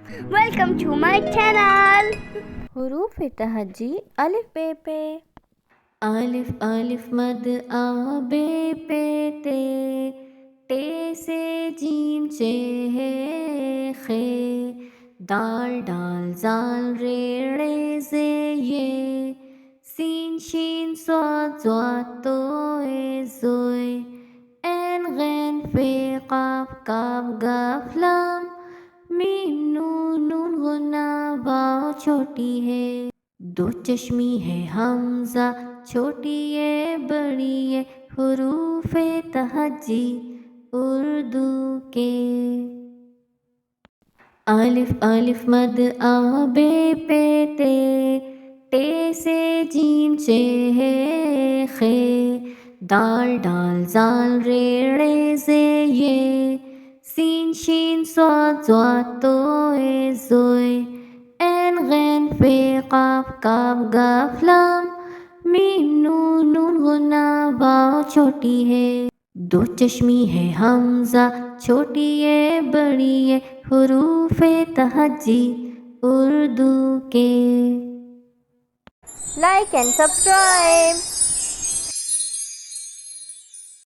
Welcome to my channel. حروف تہجی الف بے پے الف الف مد آ بے پے تے ٹے سے جیم چے ہے خے دال ڈال زال رے ڑے زے یہ سین شین صاد ضاد تو اے زوئے عین غین فے قاف کاف گاف لام میم نون نون غنہ واو چھوٹی ہے دو چشمی ہے حمزہ چھوٹی ہے بڑی ہے حروف تہجی اردو کے الف الف مد آ بے پے تے ٹے سے جیم چے ہے خے دال ڈال زال رے ڑے زے یہ سین شین صاد ضاد تو اے زوئے عین غین فے قاف کاف گاف لام میم نون نون غنہ واو چھوٹی ہے دو چشمی ہے حمزہ چھوٹی ہے بڑی ہے حروف تہجی اردو کے Like and subscribe.